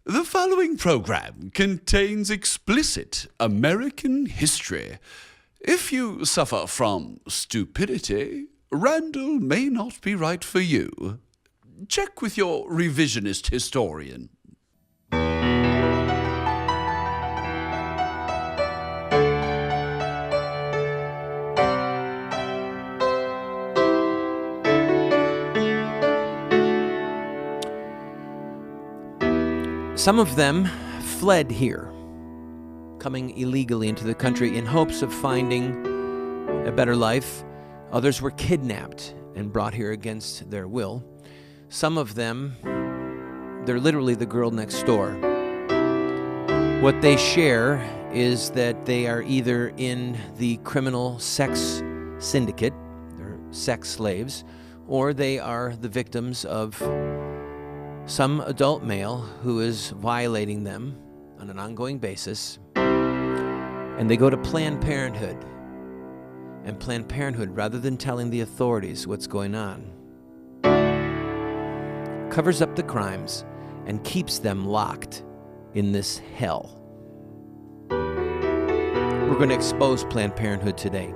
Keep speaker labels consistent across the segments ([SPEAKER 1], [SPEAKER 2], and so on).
[SPEAKER 1] The following program contains explicit American history. If you suffer from stupidity, Randall may not be right for you. Check with your revisionist historian.
[SPEAKER 2] Some of them fled here, coming illegally into the country in hopes of finding a better life. Others were kidnapped and brought here against their will. Some of them, they're literally the girl next door. What they share is that they are either in the criminal sex syndicate, they're sex slaves, or they are the victims of some adult male who is violating them on an ongoing basis, and they go to Planned Parenthood. And Planned Parenthood, rather than telling the authorities what's going on, covers up the crimes and keeps them locked in this hell. We're going to expose Planned Parenthood today.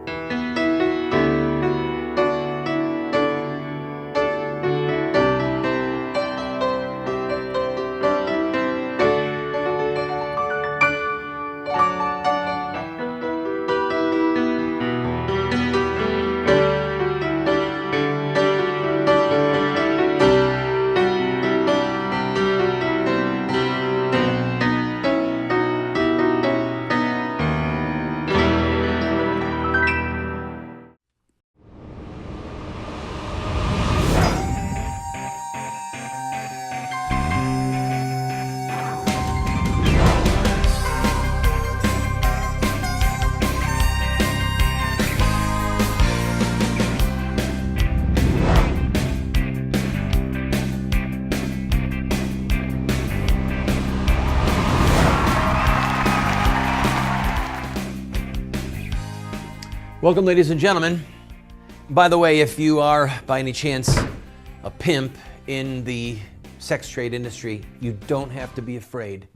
[SPEAKER 2] Welcome, ladies and gentlemen. By the way, if you are, by any chance, a pimp in the sex trade industry, you don't have to be afraid.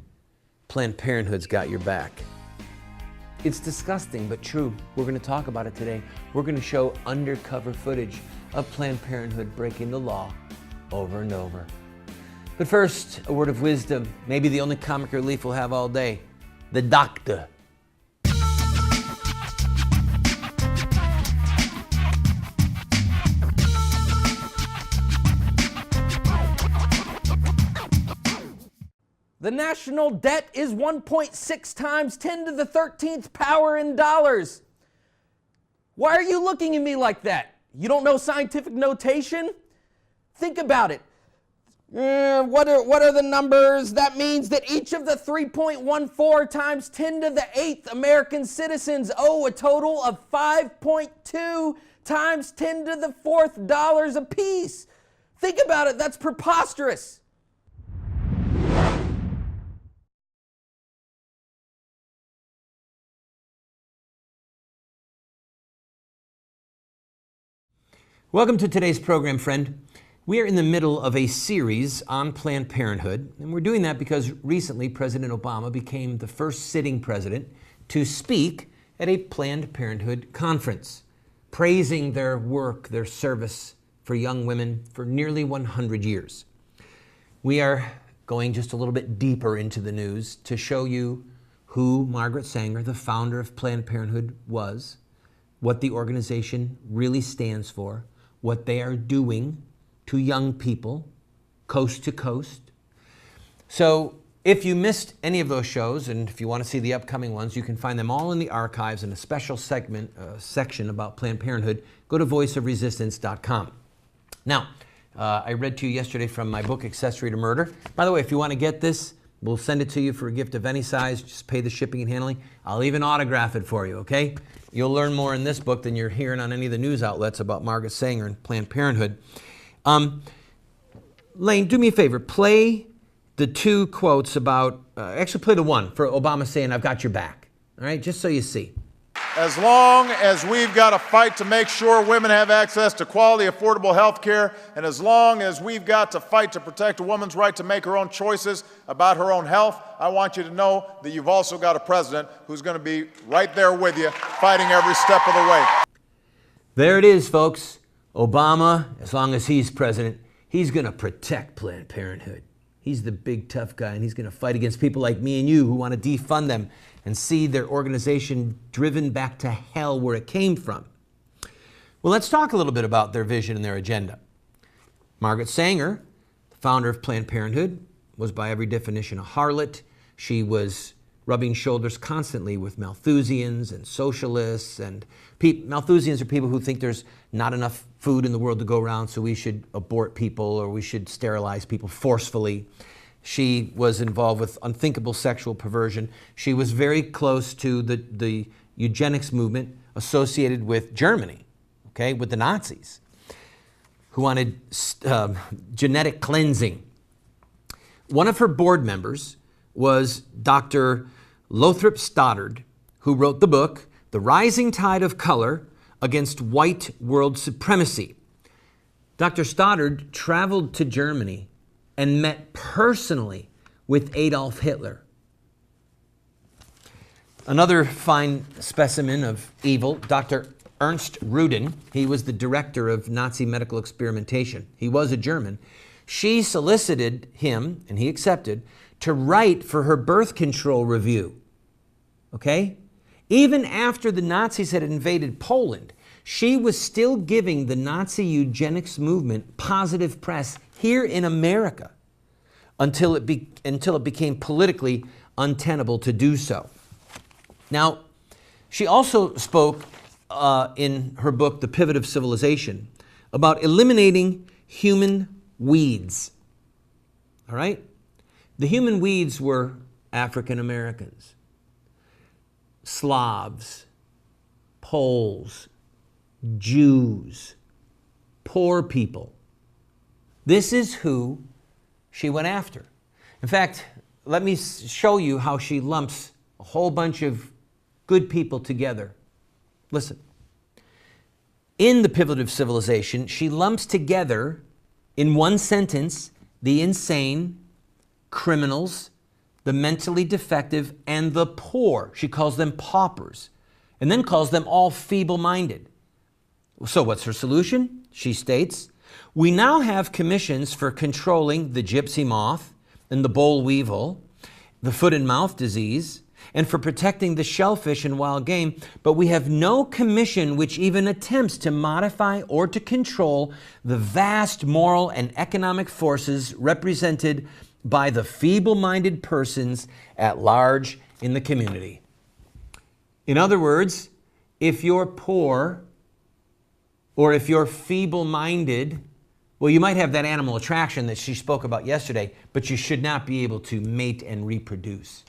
[SPEAKER 2] Planned Parenthood's got your back. It's disgusting, but true. We're going to talk about it today. We're going to show undercover footage of Planned Parenthood breaking the law over and over. But first, a word of wisdom, maybe the only comic relief we'll have all day. The doctor.
[SPEAKER 3] The national debt is 1.6 times 10 to the 13th power in dollars. Why are you looking at me like that? You don't know scientific notation? Think about it. What are the numbers? That means that each of the 3.14 times 10 to the 8th American citizens owe a total of 5.2 times 10 to the 4th dollars apiece. Think about it. That's preposterous.
[SPEAKER 2] Welcome to today's program, friend. We are in the middle of a series on Planned Parenthood, and we're doing that because recently President Obama became the first sitting president to speak at a Planned Parenthood conference, praising their work, their service for young women for nearly 100 years. We are going just a little bit deeper into the news to show you who Margaret Sanger, the founder of Planned Parenthood, was, what the organization really stands for, what they are doing to young people, coast to coast. So if you missed any of those shows, and if you want to see the upcoming ones, you can find them all in the archives in a special section about Planned Parenthood. Go to voiceofresistance.com. Now, I read to you yesterday from my book, Accessory to Murder. By the way, if you want to get this, we'll send it to you for a gift of any size. Just pay the shipping and handling. I'll even autograph it for you, okay? You'll learn more in this book than you're hearing on any of the news outlets about Margaret Sanger and Planned Parenthood. Lane, do me a favor. Play the two quotes about, actually play the one for Obama saying, "I've got your back." All right, just so you see.
[SPEAKER 4] As long as we've got to fight to make sure women have access to quality, affordable health care, and as long as we've got to fight to protect a woman's right to make her own choices about her own health, I want you to know that you've also got a president who's going to be right there with you, fighting every step of the way.
[SPEAKER 2] There it is, folks. Obama, as long as he's president, he's going to protect Planned Parenthood. He's the big tough guy, and he's going to fight against people like me and you who want to defund them and see their organization driven back to hell where it came from. Well, let's talk a little bit about their vision and their agenda. Margaret Sanger, the founder of Planned Parenthood, was by every definition a harlot. She was rubbing shoulders constantly with Malthusians and socialists. And Malthusians are people who think there's not enough food in the world to go around, so we should abort people or we should sterilize people forcefully. She was involved with unthinkable sexual perversion. She was very close to the eugenics movement associated with Germany, okay, with the Nazis, who wanted genetic cleansing. One of her board members was Dr. Lothrop Stoddard, who wrote the book, The Rising Tide of Color Against White World Supremacy. Dr. Stoddard traveled to Germany and met personally with Adolf Hitler. Another fine specimen of evil, Dr. Ernst Rudin, he was the director of Nazi medical experimentation. He was a German. She solicited him, and he accepted, to write for her birth control review. Okay? Even after the Nazis had invaded Poland, she was still giving the Nazi eugenics movement positive press here in America until it became politically untenable to do so. Now, she also spoke in her book, The Pivot of Civilization, about eliminating human weeds. All right? The human weeds were African Americans, Slavs, Poles, Jews, poor people. This is who she went after. In fact, let me show you how she lumps a whole bunch of good people together. Listen. In The Pivot of Civilization, she lumps together in one sentence the insane, criminals, the mentally defective, and the poor. She calls them paupers, and then calls them all feeble-minded. So what's her solution? She states, we now have commissions for controlling the gypsy moth and the boll weevil, the foot and mouth disease, and for protecting the shellfish and wild game, but we have no commission which even attempts to modify or to control the vast moral and economic forces represented by the feeble-minded persons at large in the community. In other words, if you're poor or if you're feeble-minded, well, you might have that animal attraction that she spoke about yesterday, but you should not be able to mate and reproduce.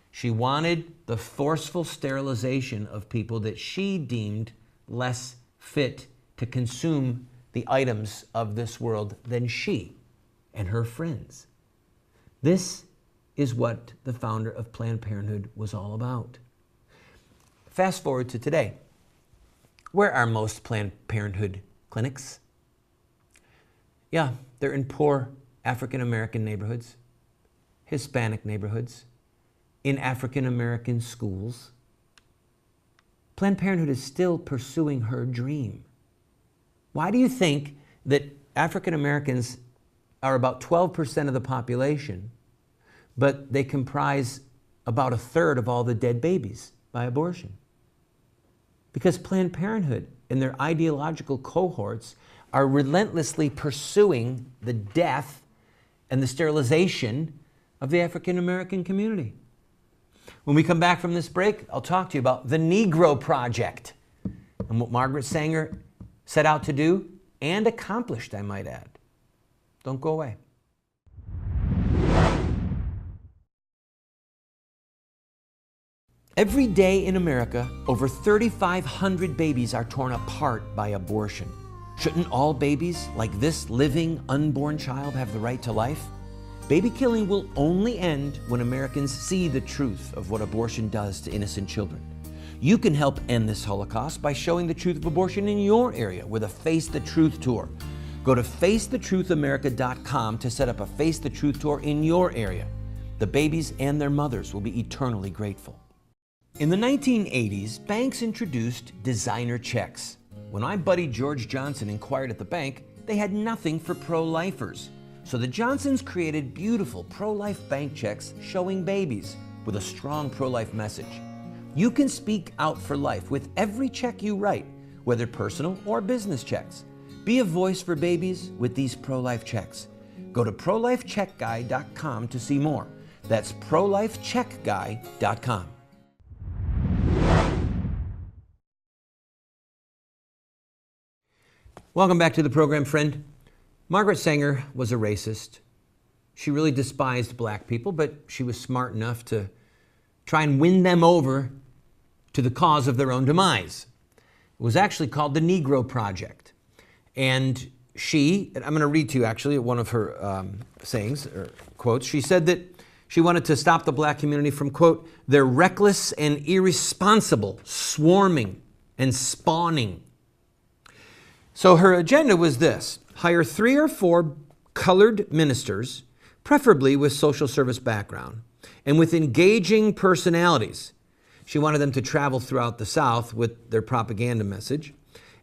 [SPEAKER 2] She wanted the forceful sterilization of people that she deemed less fit to consume the items of this world than she and her friends. This is what the founder of Planned Parenthood was all about. Fast forward to today. Where are most Planned Parenthood clinics? Yeah, they're in poor African American neighborhoods, Hispanic neighborhoods, in African American schools. Planned Parenthood is still pursuing her dream. Why do you think that African Americans are about 12% of the population, but they comprise about a third of all the dead babies by abortion? Because Planned Parenthood and their ideological cohorts are relentlessly pursuing the death and the sterilization of the African American community. When we come back from this break, I'll talk to you about the Negro Project and what Margaret Sanger set out to do and accomplished, I might add. Don't go away. Every day in America, over 3,500 babies are torn apart by abortion. Shouldn't all babies, like this living, unborn child, have the right to life? Baby killing will only end when Americans see the truth of what abortion does to innocent children. You can help end this Holocaust by showing the truth of abortion in your area with a Face the Truth tour. Go to facethetruthamerica.com to set up a Face the Truth tour in your area. The babies and their mothers will be eternally grateful. In the 1980s, banks introduced designer checks. When my buddy George Johnson inquired at the bank, they had nothing for pro-lifers. So the Johnsons created beautiful pro-life bank checks showing babies with a strong pro-life message. You can speak out for life with every check you write, whether personal or business checks. Be a voice for babies with these pro-life checks. Go to prolifecheckguy.com to see more. That's prolifecheckguy.com. Welcome back to the program, friend. Margaret Sanger was a racist. She really despised black people, but she was smart enough to try and win them over to the cause of their own demise. It was actually called the Negro Project. And I'm going to read to you actually one of her sayings or quotes. She said that she wanted to stop the black community from, quote, their reckless and irresponsible swarming and spawning. So her agenda was this: hire 3 or 4 colored ministers, preferably with social service background, and with engaging personalities. She wanted them to travel throughout the South with their propaganda message.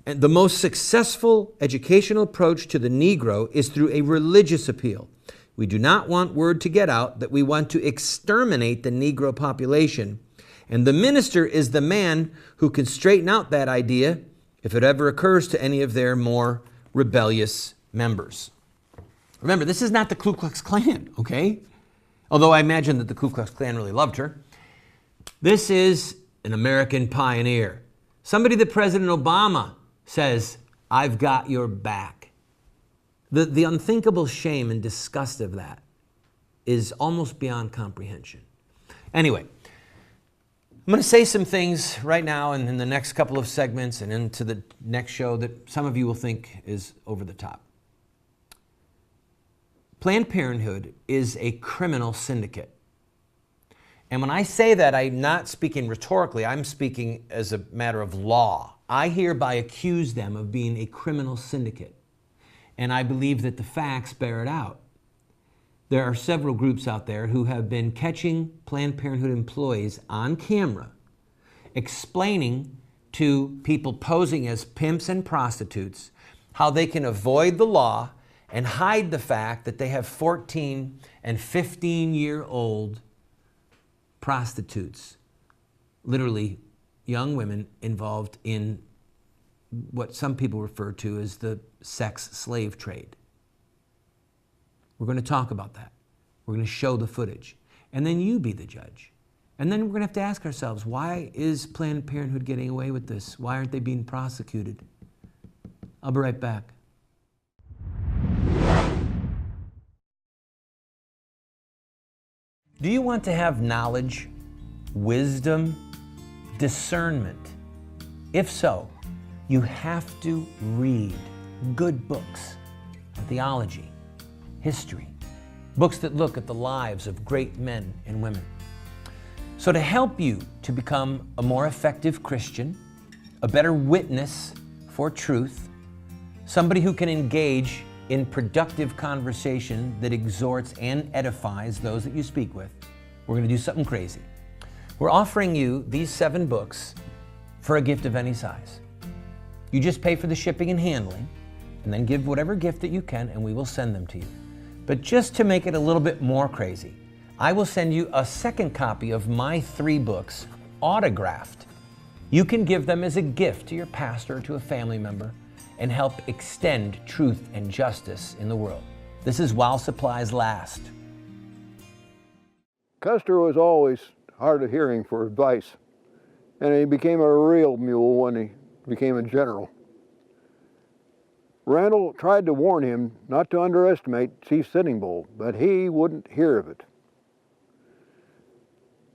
[SPEAKER 2] And the most successful educational approach to the Negro is through a religious appeal. We do not want word to get out that we want to exterminate the Negro population. And the minister is the man who can straighten out that idea if it ever occurs to any of their more rebellious members. Remember, this is not the Ku Klux Klan, okay? Although I imagine that the Ku Klux Klan really loved her. This is an American pioneer. Somebody that President Obama says, I've got your back. The unthinkable shame and disgust of that is almost beyond comprehension. Anyway, I'm going to say some things right now and in the next couple of segments and into the next show that some of you will think is over the top. Planned Parenthood is a criminal syndicate. And when I say that, I'm not speaking rhetorically, I'm speaking as a matter of law. I hereby accuse them of being a criminal syndicate. And I believe that the facts bear it out. There are several groups out there who have been catching Planned Parenthood employees on camera, explaining to people posing as pimps and prostitutes how they can avoid the law and hide the fact that they have 14 and 15-year-old prostitutes, literally young women involved in what some people refer to as the sex slave trade. We're going to talk about that. We're going to show the footage. And then you be the judge. And then we're going to have to ask ourselves, why is Planned Parenthood getting away with this? Why aren't they being prosecuted? I'll be right back. Do you want to have knowledge, wisdom, discernment? If so, you have to read good books, theology, history, books that look at the lives of great men and women. So to help you to become a more effective Christian, a better witness for truth, somebody who can engage in productive conversation that exhorts and edifies those that you speak with, we're going to do something crazy. We're offering you these 7 books for a gift of any size. You just pay for the shipping and handling, and then give whatever gift that you can, and we will send them to you. But just to make it a little bit more crazy, I will send you a second copy of my 3 books, autographed. You can give them as a gift to your pastor or to a family member and help extend truth and justice in the world. This is while supplies last.
[SPEAKER 5] Custer was always hard of hearing for advice, and he became a real mule when he became a general. Randall tried to warn him not to underestimate Chief Sitting Bull, but he wouldn't hear of it.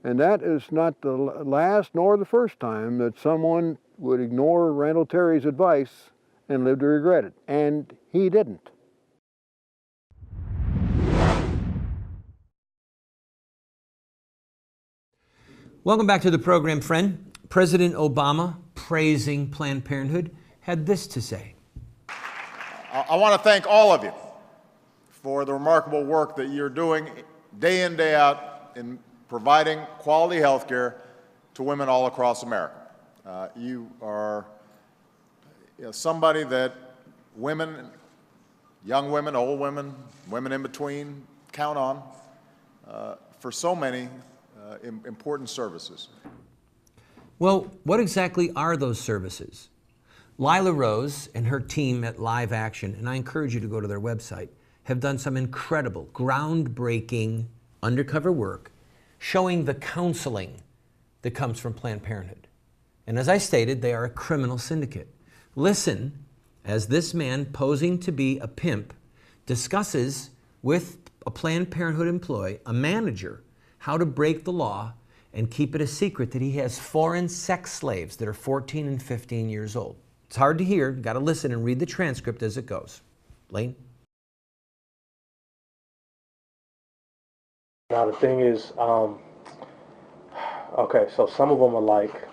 [SPEAKER 5] And that is not the last nor the first time that someone would ignore Randall Terry's advice and live to regret it, and he didn't.
[SPEAKER 2] Welcome back to the program, friend. President Obama, praising Planned Parenthood, had this to say.
[SPEAKER 4] I want to thank all of you for the remarkable work that you're doing day in, day out in providing quality health care to women all across America. You are somebody that women, young women, old women, women in between, count on for so many important services.
[SPEAKER 2] Well, what exactly are those services? Lila Rose and her team at Live Action, and I encourage you to go to their website, have done some incredible, groundbreaking undercover work showing the counseling that comes from Planned Parenthood. And as I stated, they are a criminal syndicate. Listen as this man posing to be a pimp discusses with a Planned Parenthood employee, a manager, how to break the law and keep it a secret that he has foreign sex slaves that are 14 and 15 years old. It's hard to hear. Got to listen and read the transcript as it goes. Lane?
[SPEAKER 6] Now the thing is, okay, so some of them are like,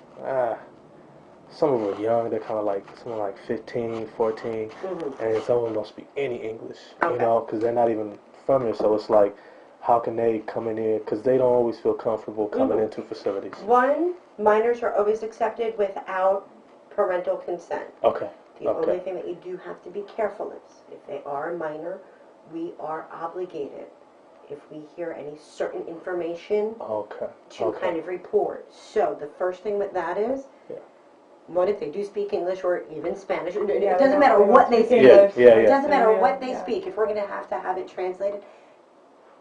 [SPEAKER 6] some of them are young. They're kind of like, some are like 15, 14, and some of them don't speak any English, you know, because they're not even from here. So it's like, how can they come in here? Because they don't always feel comfortable coming into facilities.
[SPEAKER 7] One, minors are always accepted without parental consent.
[SPEAKER 6] Okay.
[SPEAKER 7] The only thing that you do have to be careful is, if they are a minor, we are obligated, if we hear any certain information, to kind of report. So the first thing with that is, what if they do speak English or even Spanish? It doesn't matter what they speak. It doesn't matter what they speak. If we're going to have it translated,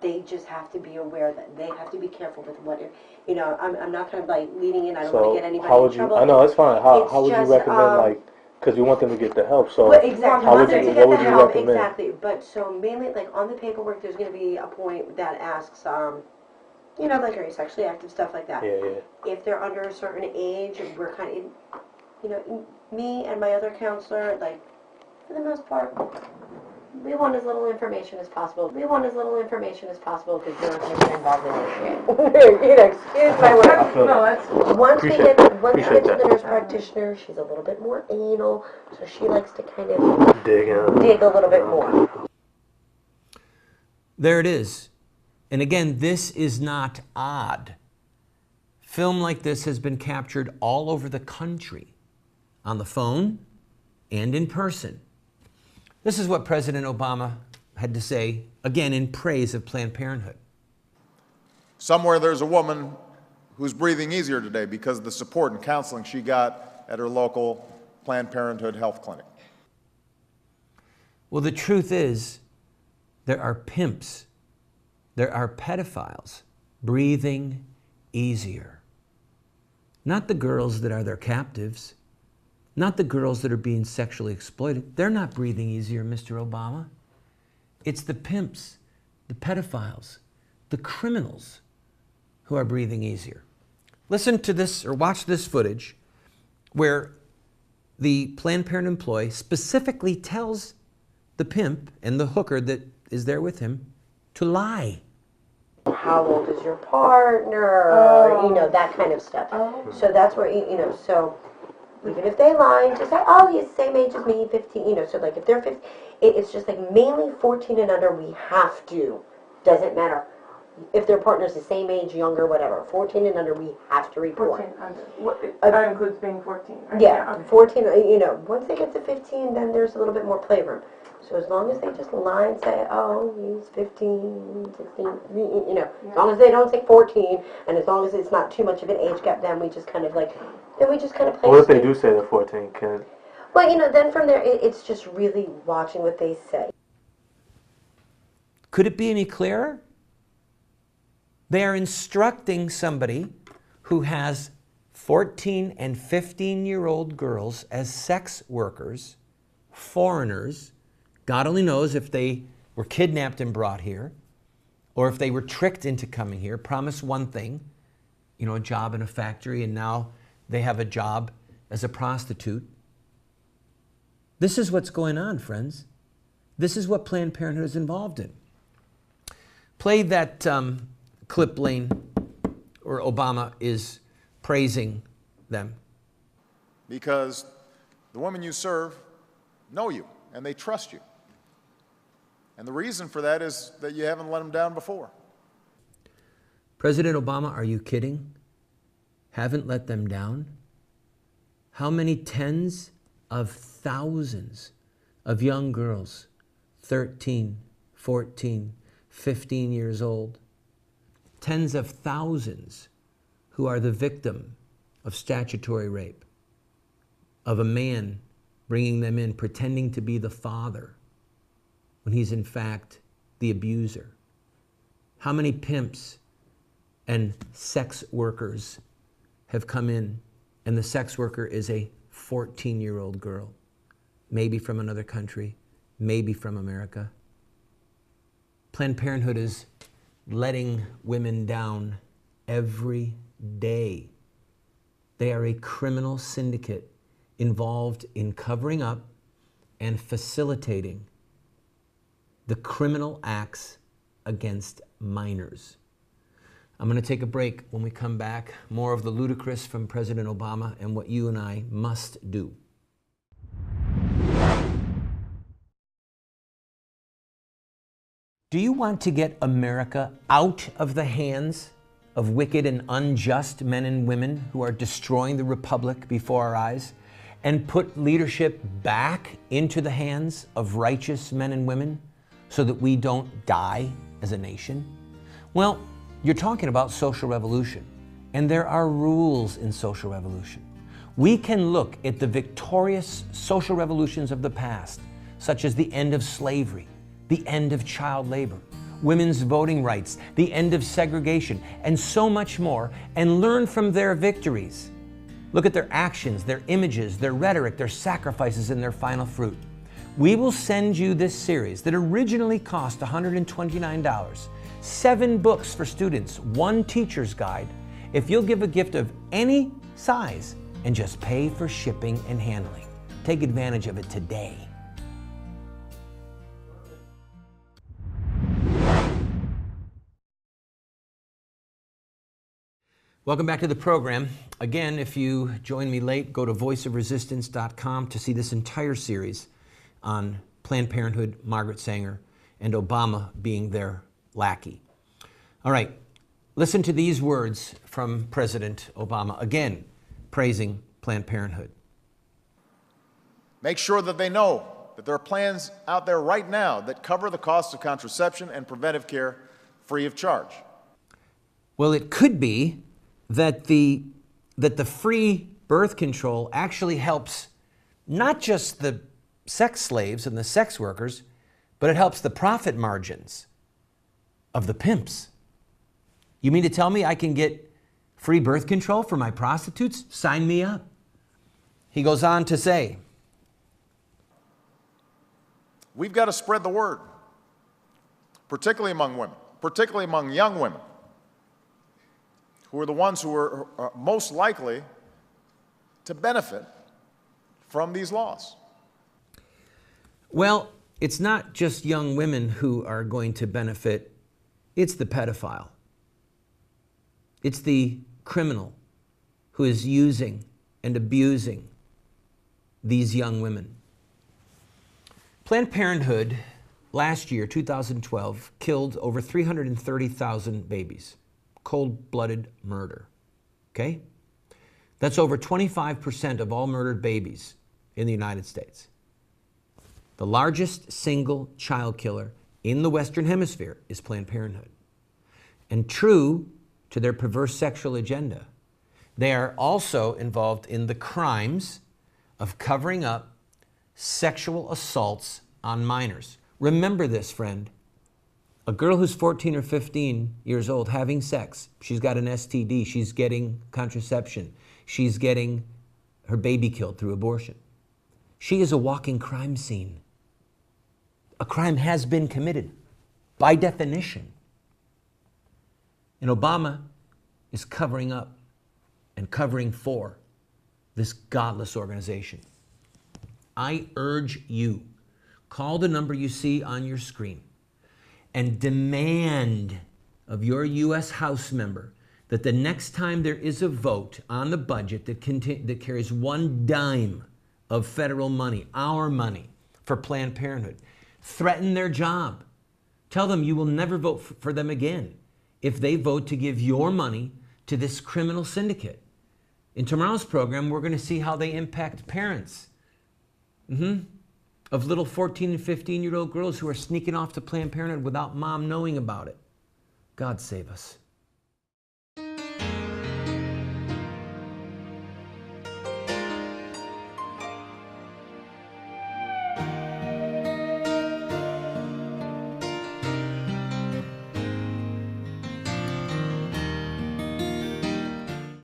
[SPEAKER 7] they just have to be aware that they have to be careful with what, you know, I'm not kind of like leading in, I don't want to get anybody in trouble.
[SPEAKER 6] I know, it's fine. How would you recommend, like, because you want them to get the help, so
[SPEAKER 7] exactly.
[SPEAKER 6] what would you recommend?
[SPEAKER 7] Exactly, but so mainly, like, on the paperwork, there's going to be a point that asks, you know, like, are you sexually active, stuff like that. If they're under a certain age, we're kind of, you know, me and my other counselor, like, for the most part, we want as little information as possible. We want as little information as possible because we're not going to get involved in this shit. You know, excuse my word.
[SPEAKER 6] No, that's
[SPEAKER 7] once they get to the nurse practitioner, she's a little bit more anal, so she likes to kind of dig a little bit more.
[SPEAKER 2] There it is. And again, this is not odd. Film like this has been captured all over the country, on the phone and in person. This is what President Obama had to say, again, in praise of Planned Parenthood.
[SPEAKER 4] Somewhere there's a woman who's breathing easier today because of the support and counseling she got at her local Planned Parenthood health clinic.
[SPEAKER 2] Well, the truth is, there are pimps, there are pedophiles breathing easier. Not the girls that are their captives. Not the girls that are being sexually exploited. They're not breathing easier, Mr. Obama. It's the pimps, the pedophiles, the criminals who are breathing easier. Listen to this, or watch this footage where the Planned Parenthood employee specifically tells the pimp and the hooker that is there with him to lie.
[SPEAKER 7] How old is your partner? You know, that kind of stuff. So that's where, you know, so even if they lie, just say, oh, he's the same age as me, 15, you know, so like if they're 15, it's just like mainly 14 and under, we have to, doesn't matter. If their partner's the same age, younger, whatever, 14 and under, we have to report.
[SPEAKER 8] 14 under. That includes being 14, right?
[SPEAKER 7] Yeah, 14, you know, once they get to 15, then there's a little bit more playroom. So as long as they just lie and say, oh, he's 15, 16, you know, as long as they don't say 14, and as long as it's not too much of an age gap, then we just kind of like, play.
[SPEAKER 6] What if they do say they're 14?
[SPEAKER 7] Well, you know, then from there, it's just really watching what they say.
[SPEAKER 2] Could it be any clearer? They are instructing somebody who has 14 and 15-year-old girls as sex workers, foreigners. God only knows if they were kidnapped and brought here, or if they were tricked into coming here, promised one thing, you know, a job in a factory, and now they have a job as a prostitute. This is what's going on, friends. This is what Planned Parenthood is involved in. Play that clip, Lane, where Obama is praising them?
[SPEAKER 4] Because the women you serve know you and they trust you. And the reason for that is that you haven't let them down before.
[SPEAKER 2] President Obama, are you kidding? Haven't let them down? How many tens of thousands of young girls, 13, 14, 15 years old, tens of thousands who are the victim of statutory rape, of a man bringing them in pretending to be the father when he's in fact the abuser? How many pimps and sex workers have come in and the sex worker is a 14-year-old girl, maybe from another country, maybe from America? Planned Parenthood is letting women down every day. They are a criminal syndicate involved in covering up and facilitating the criminal acts against minors. I'm going to take a break. When we come back, more of the ludicrous from President Obama and what you and I must do. Do you want to get America out of the hands of wicked and unjust men and women who are destroying the republic before our eyes, and put leadership back into the hands of righteous men and women so that we don't die as a nation? Well, you're talking about social revolution, and there are rules in social revolution. We can look at the victorious social revolutions of the past, such as the end of slavery, the end of child labor, women's voting rights, the end of segregation, and so much more, and learn from their victories. Look at their actions, their images, their rhetoric, their sacrifices, and their final fruit. We will send you this series that originally cost $129, 7 books for students, 1 teacher's guide, if you'll give a gift of any size and just pay for shipping and handling. Take advantage of it today. Welcome back to the program. Again, if you join me late, go to voiceofresistance.com to see this entire series on Planned Parenthood, Margaret Sanger, and Obama being their lackey. All right, listen to these words from President Obama, again, praising Planned Parenthood.
[SPEAKER 4] Make sure that they know that there are plans out there right now that cover the cost of contraception and preventive care free of charge.
[SPEAKER 2] Well, it could be that the free birth control actually helps not just the sex slaves and the sex workers, but it helps the profit margins of the pimps. You mean to tell me I can get free birth control for my prostitutes? Sign me up. He goes on to say,
[SPEAKER 4] we've got to spread the word, particularly among women, particularly among young women, who are the ones who are most likely to benefit from these laws.
[SPEAKER 2] Well, it's not just young women who are going to benefit, it's the pedophile. It's the criminal who is using and abusing these young women. Planned Parenthood last year, 2012, killed over 330,000 babies. Cold-blooded murder, okay? That's over 25% of all murdered babies in the United States. The largest single child killer in the Western Hemisphere is Planned Parenthood. And true to their perverse sexual agenda, they are also involved in the crimes of covering up sexual assaults on minors. Remember this, friend. A girl who's 14 or 15 years old having sex, she's got an STD, she's getting contraception, she's getting her baby killed through abortion. She is a walking crime scene. A crime has been committed by definition. And Obama is covering up and covering for this godless organization. I urge you, call the number you see on your screen and demand of your U.S. House member that the next time there is a vote on the budget that carries one dime of federal money, our money, for Planned Parenthood, threaten their job. Tell them you will never vote for them again if they vote to give your money to this criminal syndicate. In tomorrow's program, we're going to see how they impact parents of little 14 and 15-year-old girls who are sneaking off to Planned Parenthood without mom knowing about it. God save us.